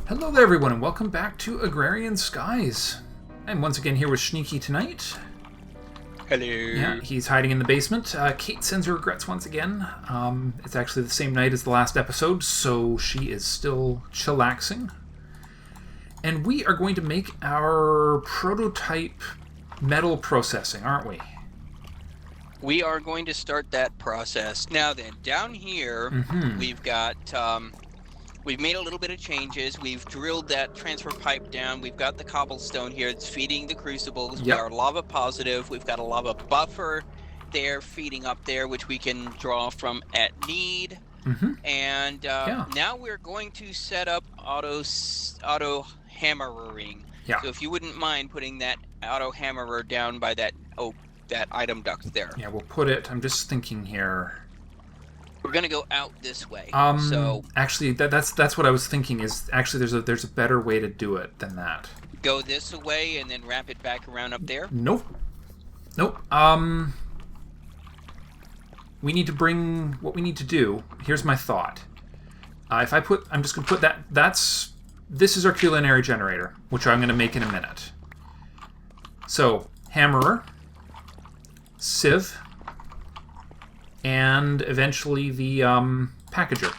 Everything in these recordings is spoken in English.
Hello there everyone and welcome back to Agrarian Skies. I'm once again here with Sneaky tonight. Hello. Yeah, he's hiding in the basement. Kate sends her regrets once again. It's actually the same night as the last episode, so she is still chillaxing. And we are going to make our prototype metal processing, aren't we? We are going to start that process. Now then, down here, we've got, we've made a little bit of changes. We've drilled that transfer pipe down. We've got the cobblestone here. It's feeding the crucibles. Yep. We are lava positive. We've got a lava buffer there feeding up there, which we can draw from at need. And now we're going to set up auto hammering. Yeah. So if you wouldn't mind putting that auto hammerer down by that that item duct there. Yeah, we'll put it. I'm just thinking here. We're gonna go out this way. So actually, that's what I was thinking. Is actually there's a better way to do it than that. Go this way and then wrap it back around up there. Nope. We need to bring what we need to do. Here's my thought. I'm just gonna put that. This is our culinary generator, which I'm gonna make in a minute. So hammerer, sieve, and eventually the packager.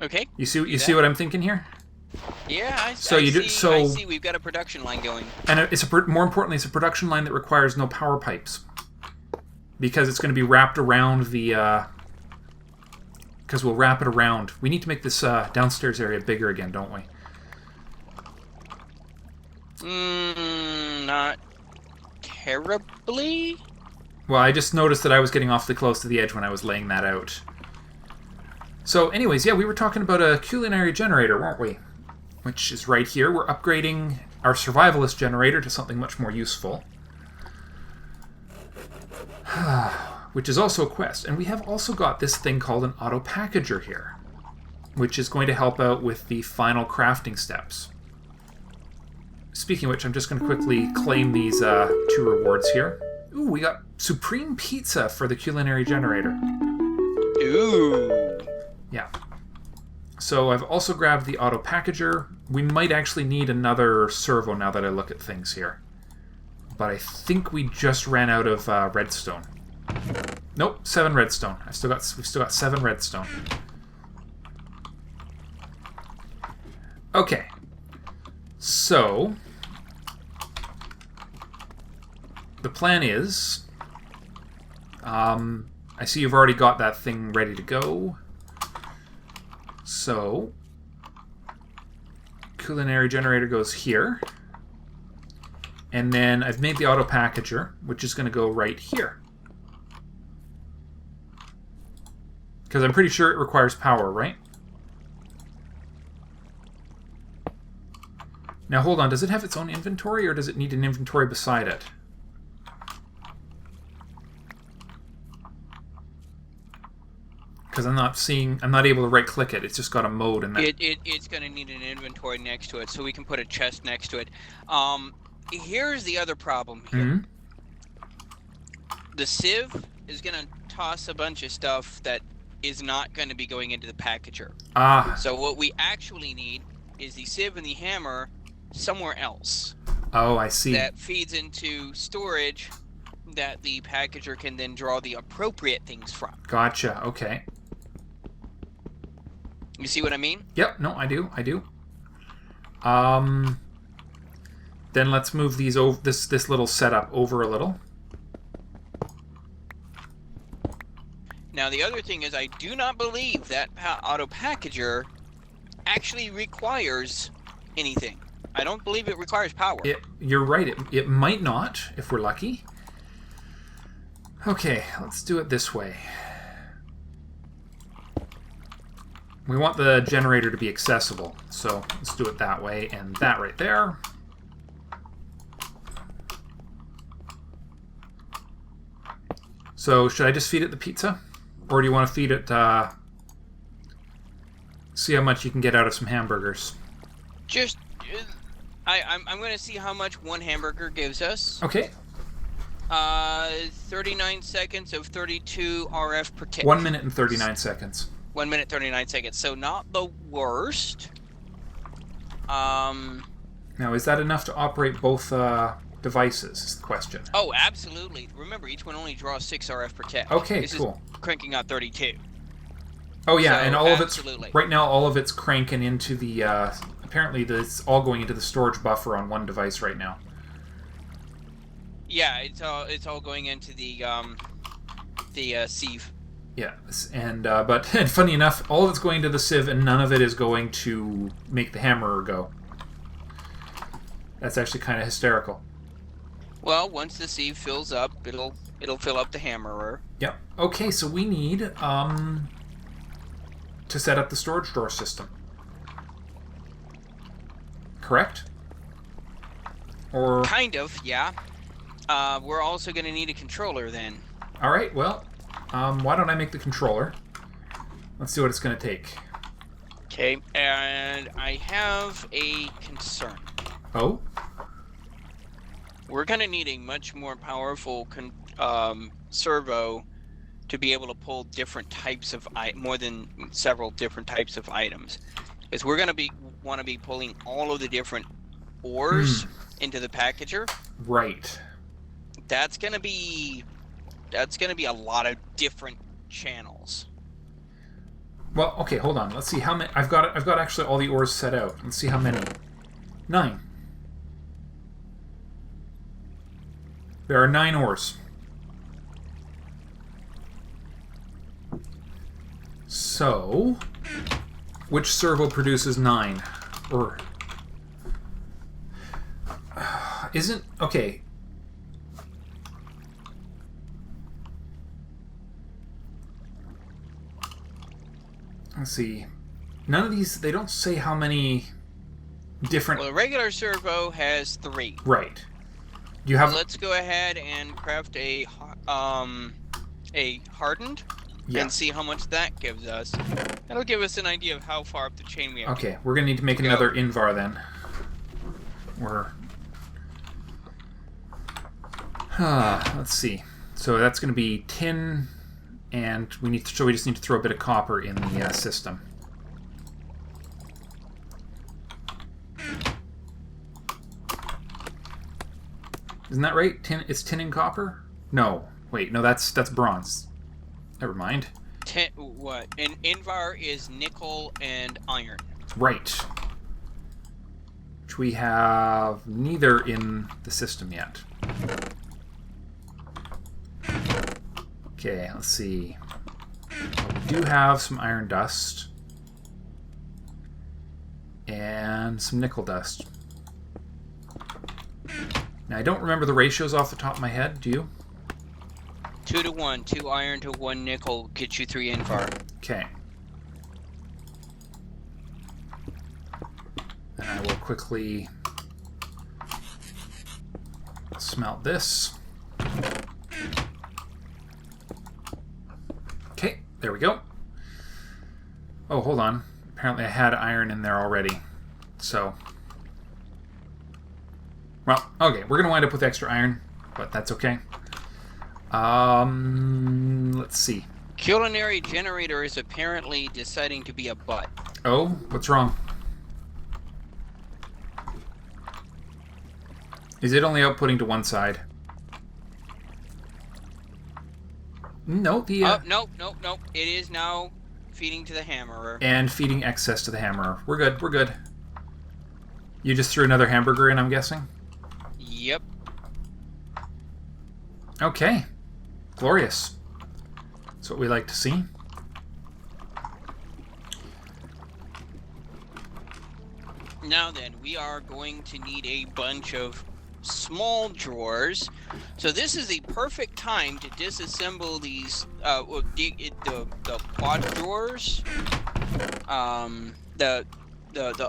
Okay. You see what I'm thinking here? Yeah, I see. I see. We've got a production line going. And more importantly, it's a production line that requires no power pipes, because it's going to be wrapped around the. Because we'll wrap it around. We need to make this downstairs area bigger again, don't we? Not terribly. Well, I just noticed that I was getting awfully close to the edge when I was laying that out. So anyways, yeah, we were talking about a culinary generator, weren't we? Which is right here. We're upgrading our survivalist generator to something much more useful. Which is also a quest. And we have also got this thing called an auto packager here, which is going to help out with the final crafting steps. Speaking of which, I'm just going to quickly claim these 2 rewards here. Ooh, we got supreme pizza for the culinary generator. Ooh. Yeah. So I've also grabbed the auto packager. We might actually need another servo now that I look at things here. But I think we just ran out of redstone. Nope, 7 redstone. We've still got 7 redstone. Okay. So the plan is, I see you've already got that thing ready to go. So, culinary generator goes here. And then I've made the auto packager, which is going to go right here. Because I'm pretty sure it requires power, right? Now hold on, does it have its own inventory, or does it need an inventory beside it? Because I'm not able to right-click it. It's just got a mode, and that. It's going to need an inventory next to it, so we can put a chest next to it. Here's the other problem here. The sieve is going to toss a bunch of stuff that is not going to be going into the packager. So what we actually need is the sieve and the hammer somewhere else. Oh, I see. That feeds into storage that the packager can then draw the appropriate things from. Gotcha. Okay. You see what I mean? Yep. No, I do. Then let's move these over. This little setup over a little. Now the other thing is, I do not believe that auto packager actually requires anything. I don't believe it requires power. You're right. It might not, if we're lucky. Okay, let's do it this way. We want the generator to be accessible, so let's do it that way, and that right there. So, should I just feed it the pizza? Or do you want to feed it, see how much you can get out of some hamburgers? Just, I'm going to see how much one hamburger gives us. Okay. 39 seconds of 32 RF per tick. 1 minute and 39 seconds. 1 minute 39 seconds. So not the worst. Now, is that enough to operate both devices, is the question. Oh, absolutely. Remember, each one only draws 6 RF per tick. Okay, this cool. Is cranking out 32. Oh, yeah, So, and all absolutely. of it's... Right now, all of it's cranking into the... apparently, it's all going into the storage buffer on one device right now. Yeah, it's all going into the sieve. Yeah, and and funny enough, all of it's going to the sieve, and none of it is going to make the hammerer go. That's actually kind of hysterical. Well, once the sieve fills up, it'll fill up the hammerer. Yep. Okay, so we need to set up the storage drawer system. Correct? Or kind of, yeah. We're also going to need a controller then. All right. Well, why don't I make the controller? Let's see what it's going to take. Okay, and I have a concern. Oh? We're going to need a much more powerful servo to be able to pull different types of more than several different types of items, because we're going to want to be pulling all of the different ores into the packager. Right. That's going to be a lot of different channels. Well, okay, hold on. Let's see how many. I've got actually all the ores set out. Let's see how many. 9. There are 9 ores. So, which servo produces 9? Or isn't okay? Let's see. None of these. They don't say how many different. Well, the regular servo has 3. Right. Do you have? Let's go ahead and craft a hardened, and see how much that gives us. That'll give us an idea of how far up the chain we have. Okay, we're gonna need to make another Invar then. Let's see. So that's gonna be tin, and we just need to throw a bit of copper in the system. Isn't that right? It's tin and copper? No. Wait, no, that's bronze. Never mind. What? And Invar is nickel and iron. Right. Which we have neither in the system yet. Okay, let's see. We do have some iron dust. And some nickel dust. Now, I don't remember the ratios off the top of my head. Do you? 2 to 1. 2 iron to 1 nickel gets you 3 Invar. Okay. Then I will quickly smelt this. Okay, there we go. Oh, hold on. Apparently I had iron in there already. So... Well, okay, we're going to wind up with extra iron, but that's okay. Let's see. Culinary generator is apparently deciding to be a butt. Oh, what's wrong? Is it only outputting to one side? No, nope. It is now feeding to the hammerer. And feeding excess to the hammerer. We're good. You just threw another hamburger in, I'm guessing? Yep. Okay. Glorious. That's what we like to see. Now then, we are going to need a bunch of small drawers. So this is the perfect time to disassemble these the quad drawers. The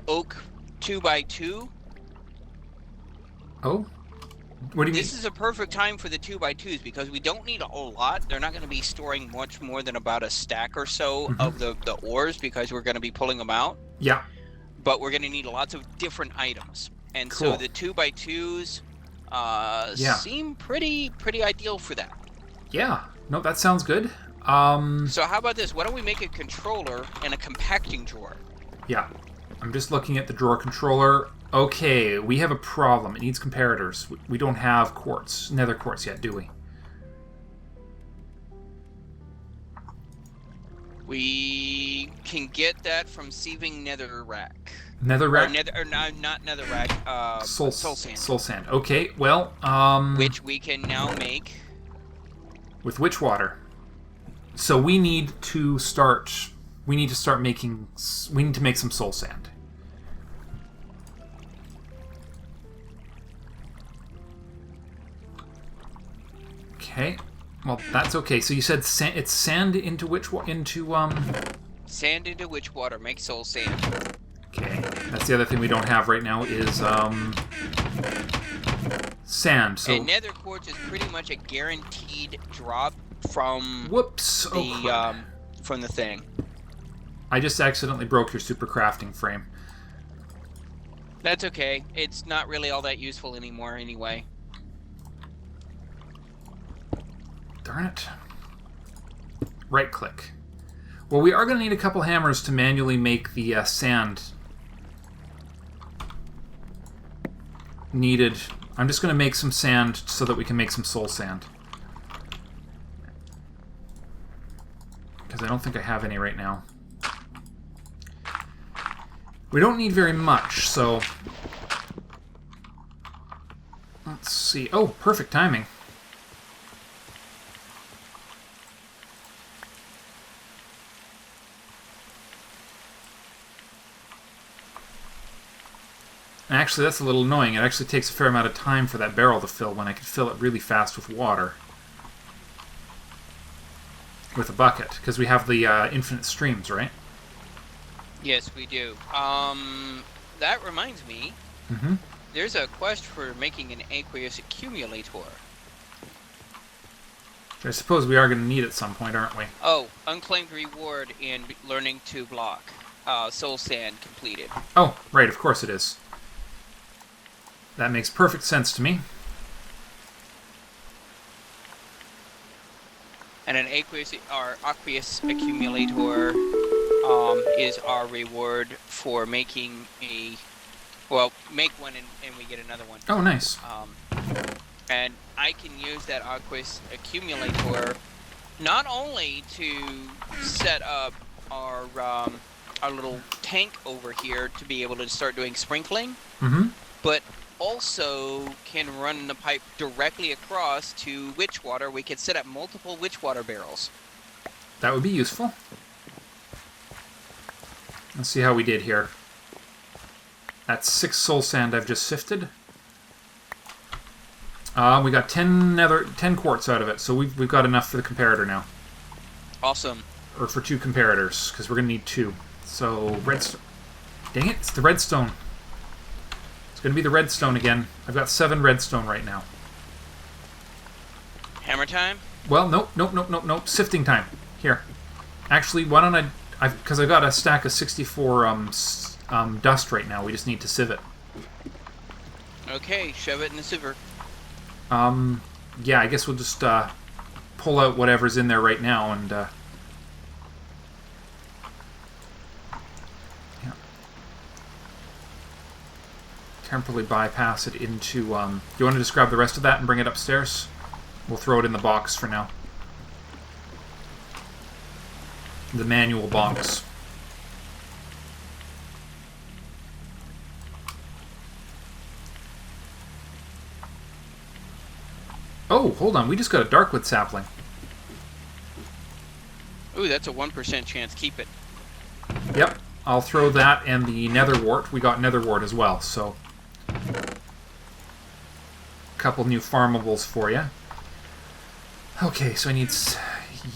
oak 2x2. Oh? What do you mean? This is a perfect time for the 2x2s because we don't need a whole lot. They're not going to be storing much more than about a stack or so of the ores because we're going to be pulling them out. Yeah. But we're going to need lots of different items. And cool. So the 2x2s seem pretty ideal for that. Yeah. No, that sounds good. So how about this? Why don't we make a controller and a compacting drawer? Yeah. I'm just looking at the drawer controller. Okay, we have a problem. It needs comparators. We don't have quartz, nether quartz yet, do we? We can get that from sieving netherrack. Netherrack? Or not netherrack. Soul sand. Soul sand. Okay, well, which we can now make. With witch water. So we need to start. We need to make some soul sand. Okay. Well, that's okay. So you said it's sand into Sand into witch water. Make soul sand. Okay. That's the other thing we don't have right now is sand. So and nether quartz is pretty much a guaranteed drop from from the thing. I just accidentally broke your super crafting frame. That's okay. It's not really all that useful anymore anyway. Darn it. Right click. Well, we are going to need a couple hammers to manually make the sand needed. I'm just going to make some sand so that we can make some soul sand. Because I don't think I have any right now. We don't need very much, so... Let's see. Oh, perfect timing. Actually, that's a little annoying. It actually takes a fair amount of time for that barrel to fill when I could fill it really fast with water. With a bucket, because we have the infinite streams, right? Yes, we do. That reminds me. Mm-hmm. There's a quest for making an Aqueous Accumulator. I suppose we are going to need it at some point, aren't we? Oh, unclaimed reward in learning to block. Soul sand completed. Oh, right, of course it is. That makes perfect sense to me. And an Aqueous Accumulator is our reward for making a... Well, make one and we get another one. Oh, nice. And I can use that Aqueous Accumulator not only to set up our little tank over here to be able to start doing sprinkling, but also can run the pipe directly across to witch water. We could set up multiple witch water barrels. That would be useful. Let's see how we did here. That's 6 soul sand I've just sifted. We got 10 quartz out of it, so we've got enough for the comparator now. Awesome. Or for 2 comparators, because we're going to need 2. So, redstone. Dang it, it's the redstone. It's going to be the redstone again. I've got 7 redstone right now. Hammer time? Well, nope. Sifting time. Here. Actually, why don't because I've got a stack of 64 dust right now. We just need to sieve it. Okay, shove it in the sieve. Yeah, I guess we'll just pull out whatever's in there right now and yeah. Temporarily bypass it into you want to just grab the rest of that and bring it upstairs? We'll throw it in the box for now. The manual box. Oh, hold on. We just got a darkwood sapling. Ooh, that's a 1% chance. Keep it. Yep. I'll throw that and the nether wart. We got nether wart as well, so... a couple new farmables for you. Okay, so I need...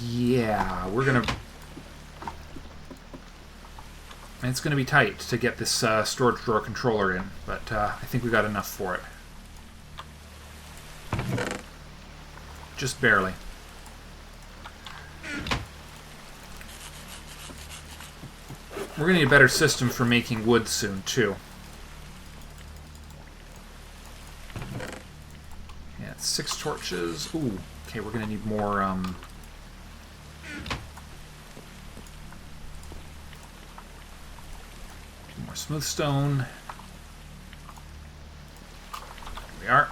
yeah, we're gonna... it's gonna be tight to get this storage drawer controller in, but I think we got enough for it. Just barely. We're going to need a better system for making wood soon, too. Yeah, it's 6 torches. Ooh, okay, we're going to need more, smooth stone. Here we are.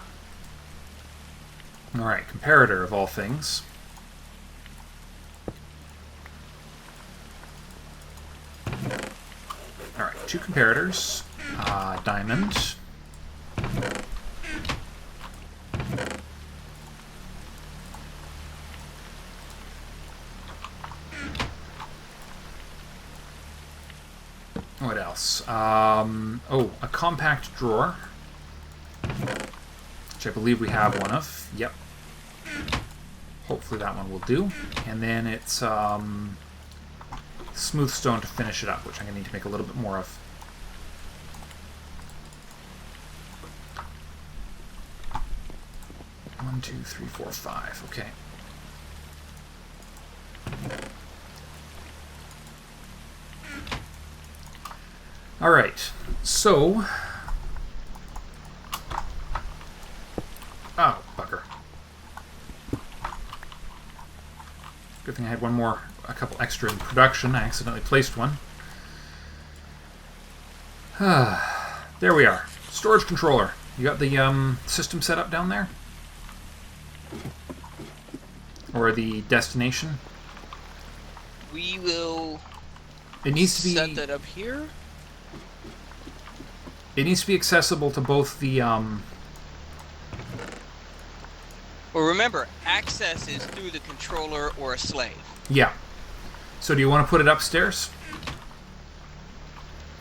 Alright, comparator of all things. Alright, 2 comparators. Diamond. What else? Oh, a compact drawer, which I believe we have one of. Yep. Hopefully that one will do. And then it's smooth stone to finish it up, which I'm going to need to make a little bit more of. One, 2, 3, 4, 5. Okay. All right. So. Oh, bugger. Good thing I had a couple extra in production. I accidentally placed one. There we are. Storage controller. You got the system set up down there? Or the destination? We will it needs to be set that up here. It needs to be accessible to both the Well, remember, access is through the controller or a slave. Yeah. So do you want to put it upstairs?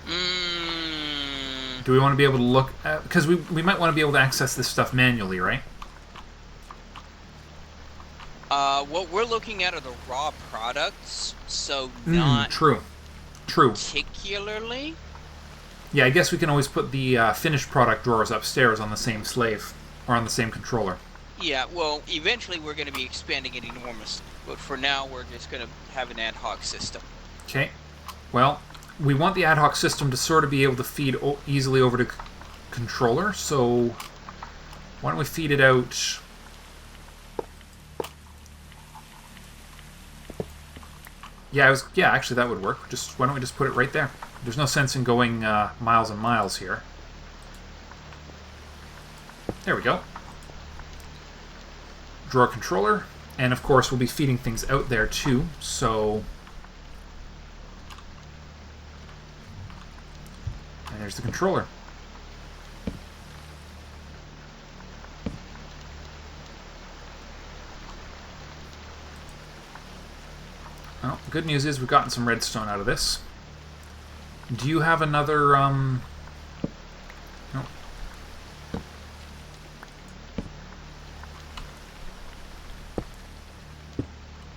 Do we want to be able to look at... Because we might want to be able to access this stuff manually, right? What we're looking at are the raw products, so not True. particularly. Yeah, I guess we can always put the finished product drawers upstairs on the same slave, or on the same controller. Yeah, well, eventually we're going to be expanding it enormously, but for now we're just going to have an ad hoc system. Okay. Well, we want the ad hoc system to sort of be able to feed easily over to controller, so why don't we feed it out... Yeah, actually that would work. Why don't we just put it right there? There's no sense in going miles and miles here. There we go. Drawer controller. And of course we'll be feeding things out there too, so... And there's the controller. Well, the good news is we've gotten some redstone out of this. Do you have another, No.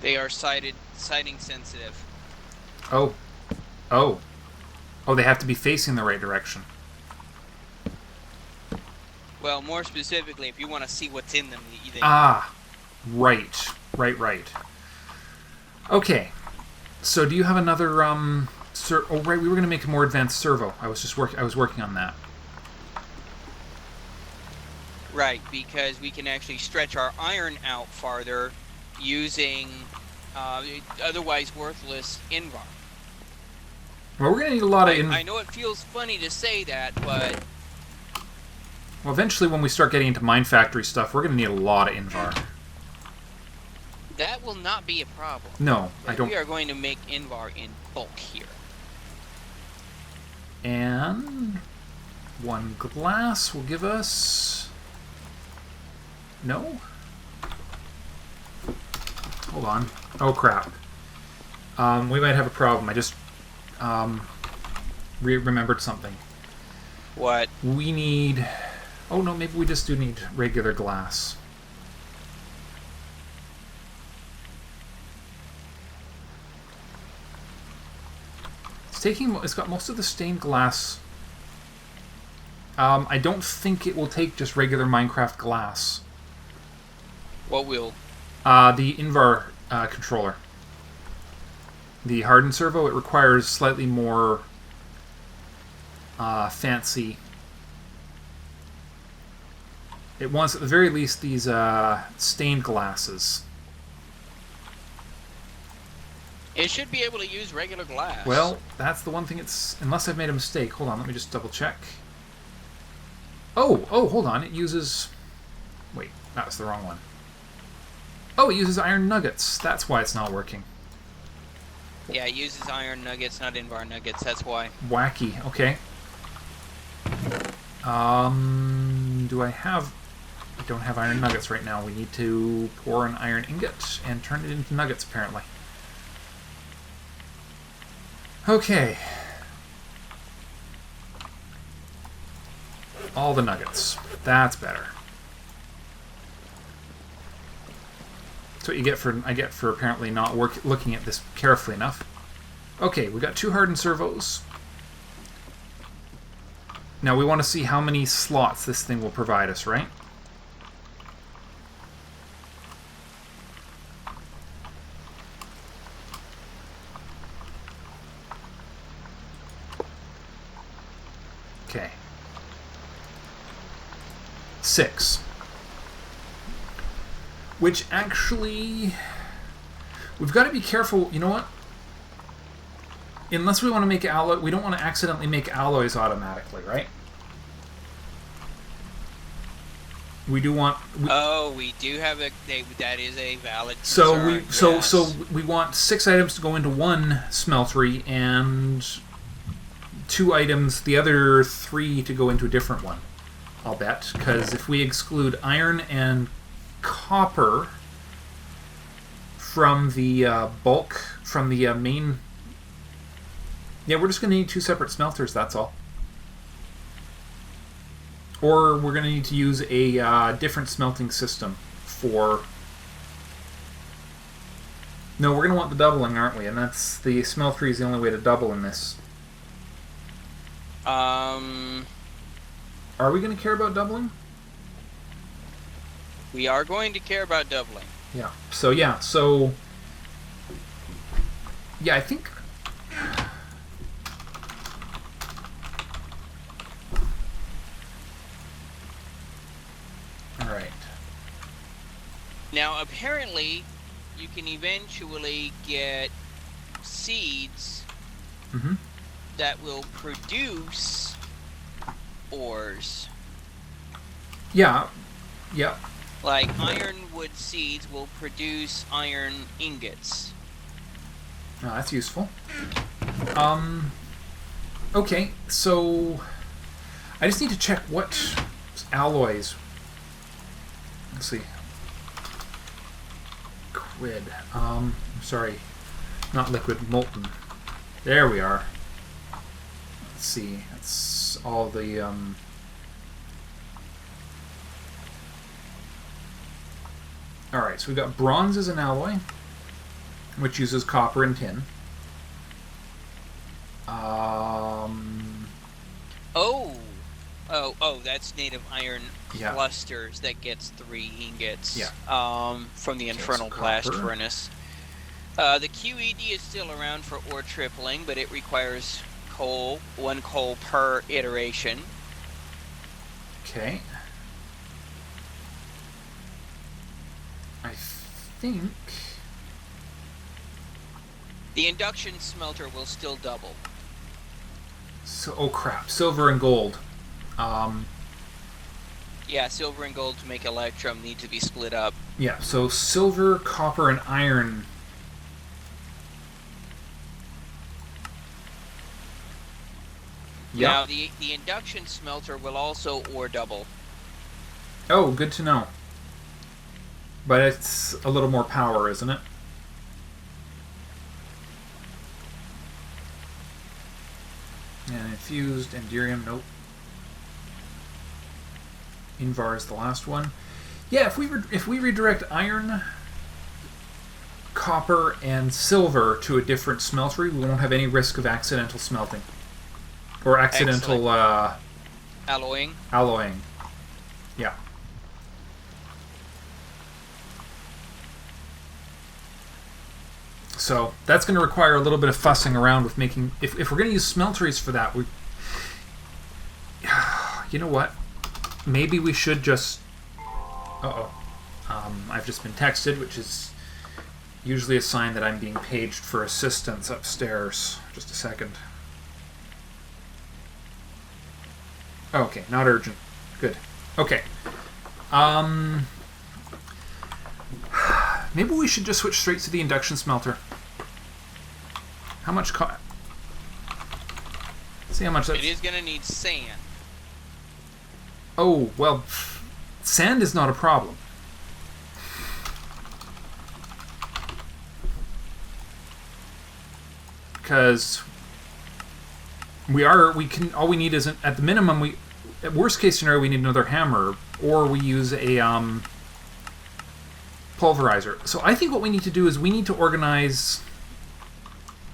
They are sighting sensitive. Oh. Oh. Oh, they have to be facing the right direction. Well, more specifically, if you want to see what's in them, Ah. Right. Right. Okay. So do you have another, oh, right, we were going to make a more advanced servo. I was working on that. Right, because we can actually stretch our iron out farther using otherwise worthless invar. Well, we're going to need a lot of... I know it feels funny to say that, but... Well, eventually when we start getting into Mine Factory stuff, we're going to need a lot of invar. That will not be a problem. No, I don't... We are going to make invar in bulk here. And... 1 glass will give us... No? Hold on. Oh, crap. We might have a problem. I just remembered something. What? We need... Oh, no, maybe we just do need regular glass. It's got most of the stained glass. I don't think it will take just regular Minecraft glass. What will? The Invar controller. The hardened servo, it requires slightly more fancy. It wants, at the very least, these stained glasses. It should be able to use regular glass. Well, that's the one thing it's... Unless I've made a mistake. Hold on, let me just double check. Oh, hold on. It uses... Wait, that was the wrong one. Oh, it uses iron nuggets. That's why it's not working. Yeah, it uses iron nuggets, not invar nuggets. That's why. Wacky. Okay. Do I have... I don't have iron nuggets right now. We need to pour an iron ingot and turn it into nuggets, apparently. Okay. All the nuggets. That's better. That's what you get for... I get for apparently not looking at this carefully enough. Okay, we got 2 hardened servos. Now we want to see how many slots this thing will provide us, right? Okay. 6. Which actually... We've got to be careful. You know what? Unless we want to make alloy... We don't want to accidentally make alloys automatically, right? We do want... we do have a... that is a valid concern. So we want 6 items to go into one smeltery and 2 items, the other 3 to go into a different one. I'll bet, because if we exclude iron and copper from the bulk, from the main... Yeah, we're just going to need 2 separate smelters, that's all. Or we're going to need to use a different smelting system for... No, we're going to want the doubling, aren't we? And that's... The smeltery is the only way to double in this. Are we going to care about doubling? We are going to care about doubling. Yeah. So, yeah. So... Yeah, I think... Alright. Now, apparently, you can eventually get seeds that will produce ores. Yeah. Yeah. Like, ironwood seeds will produce iron ingots. Oh, that's useful. Okay, so... I just need to check what alloys... Let's see. Quid. Sorry. Not liquid, molten. There we are. Let's see. That's all the, Alright, so we've got bronze as an alloy, which uses copper and tin. Oh, that's native iron clusters that gets 3 ingots from the infernal blast furnace. The QED is still around for ore tripling, but it requires 1 coal per iteration. Okay. I think... The induction smelter will still double. So, oh crap, silver and gold. Yeah, silver and gold to make electrum need to be split up. Yeah, so silver, copper, and iron. Yep. Now, the induction smelter will also ore double. Oh, good to know. But it's a little more power, isn't it? And infused, endurium, nope. Invar is the last one. Yeah, if we redirect iron, copper, and silver to a different smeltery, we won't have any risk of accidental smelting. Or accidental... alloying. Alloying. Yeah. So that's going to require a little bit of fussing around with making... If we're going to use smelteries for that, we... You know what? Maybe we should just... Uh-oh. I've just been texted, which is usually a sign that I'm being paged for assistance upstairs. Just a second. Okay, not urgent. Good. Okay. Maybe we should just switch straight to the induction smelter. How much see how much that's... It is going to need sand. Oh, well, sand is not a problem. Because all we need is, at the minimum, at worst case scenario, we need another hammer, or we use a pulverizer. So I think what we need to do is we need to organize...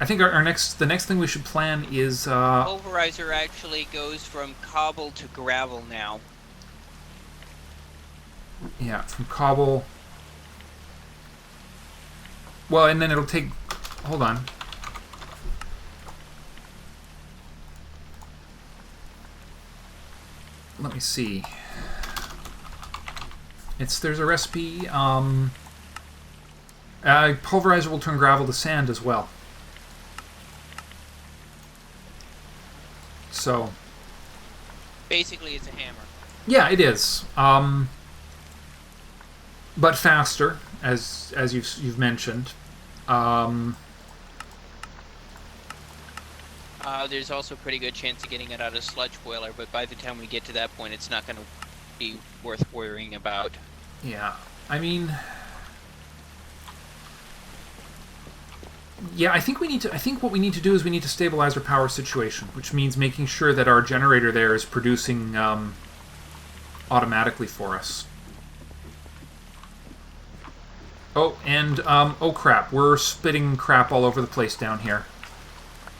I think the next thing we should plan is... Pulverizer actually goes from cobble to gravel now. Yeah, from cobble... Well, and then it'll take... Hold on. Let me see. There's a recipe. Pulverizer will turn gravel to sand as well. So basically, it's a hammer. Yeah, it is. But faster, as you've mentioned. There's also a pretty good chance of getting it out of sludge boiler, but by the time we get to that point, it's not going to be worth worrying about. Yeah, I mean, yeah, I think what we need to do is we need to stabilize our power situation, which means making sure that our generator there is producing automatically for us. Oh, and oh crap, we're spitting crap all over the place down here.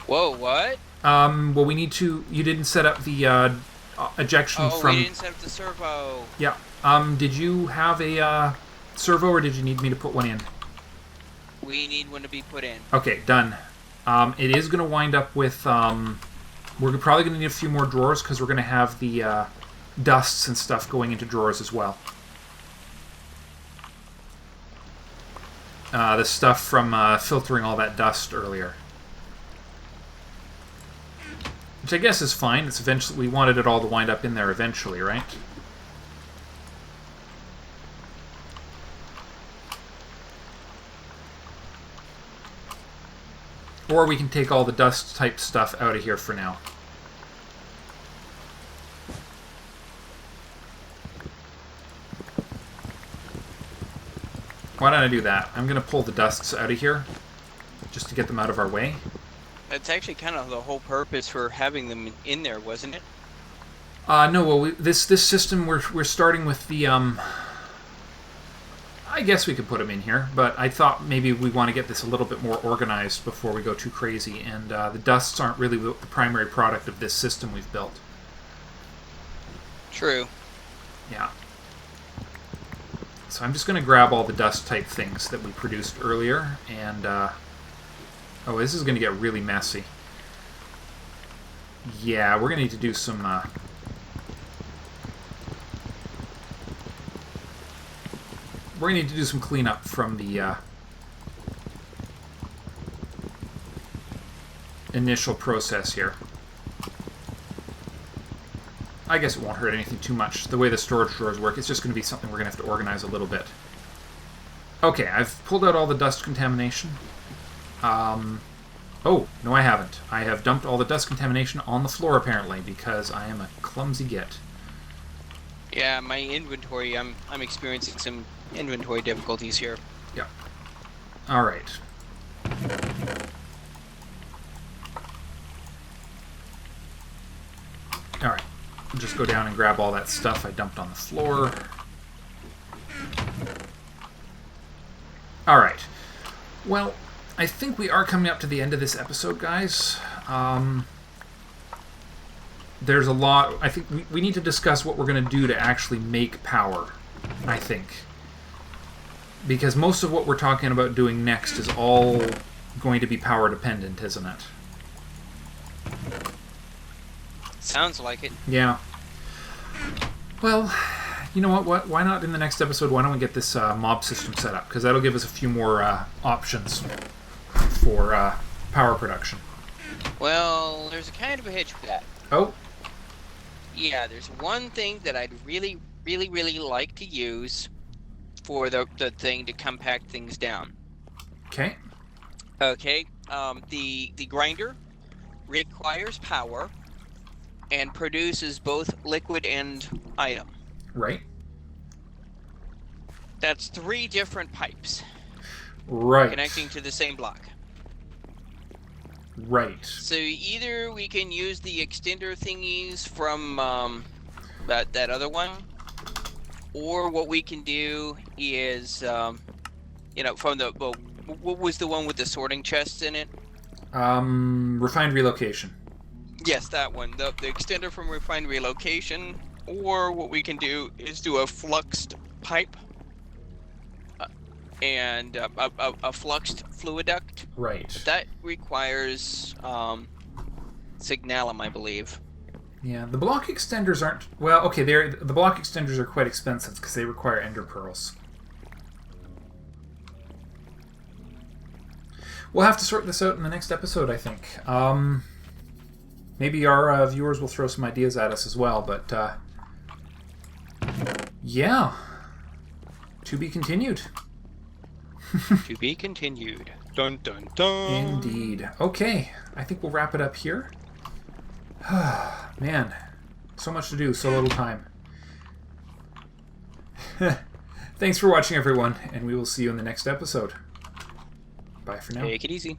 Whoa, what? Well, we need to... You didn't set up the ejection from... Oh, we didn't set up the servo. Yeah. Did you have a servo, or did you need me to put one in? We need one to be put in. Okay, done. It is going to wind up with... we're probably going to need a few more drawers, because we're going to have the dusts and stuff going into drawers as well. The stuff from filtering all that dust earlier. Which I guess is fine. It's eventually, we wanted it all to wind up in there eventually, right? Or we can take all the dust type stuff out of here for now. Why don't I do that? I'm going to pull the dusts out of here just to get them out of our way. That's actually kind of the whole purpose for having them in there, wasn't it? No, well, this system, we're starting with the, I guess we could put them in here, but I thought maybe we want to get this a little bit more organized before we go too crazy, and the dusts aren't really the primary product of this system we've built. True. Yeah. So I'm just going to grab all the dust type things that we produced earlier, and, oh, this is going to get really messy. Yeah, we're going to need to do some... we're going to need to do some cleanup from the initial process here. I guess it won't hurt anything too much. The way the storage drawers work, it's just going to be something we're going to have to organize a little bit. Okay, I've pulled out all the dust contamination. Oh, no I haven't. I have dumped all the dust contamination on the floor, apparently, because I am a clumsy git. Yeah, my inventory, I'm experiencing some inventory difficulties here. Yeah. Alright. Alright. Just go down and grab all that stuff I dumped on the floor. Alright. Well, I think we are coming up to the end of this episode, guys. There's a lot... I think we need to discuss what we're going to do to actually make power, I think. Because most of what we're talking about doing next is all going to be power dependent, isn't it? Sounds like it. Yeah. Well, You know what? Why not in the next episode? Why don't we get this mob system set up? Because that'll give us a few more options for power production. Well, there's a kind of a hitch for that. Oh. Yeah, there's one thing that I'd really, really, really like to use for the thing to compact things down. Okay. Okay. The grinder requires power and produces both liquid and item. Right. That's 3 different pipes. Right. Connecting to the same block. Right. So either we can use the extender thingies from that other one, or what we can do is, from the, well, what was the one with the sorting chests in it? Refined relocation. Yes, that one. The extender from refined relocation, or what we can do is do a fluxed pipe and a fluxed fluid duct. Right. That requires signalum, I believe. Yeah, the block extenders aren't... Well, okay, the block extenders are quite expensive because they require ender pearls. We'll have to sort this out in the next episode, I think. Maybe our viewers will throw some ideas at us as well, but... yeah. To be continued. To be continued. Dun dun dun. Indeed. Okay, I think we'll wrap it up here. Man, so much to do, so little time. Thanks for watching, everyone, and we will see you in the next episode. Bye for now. Take it easy.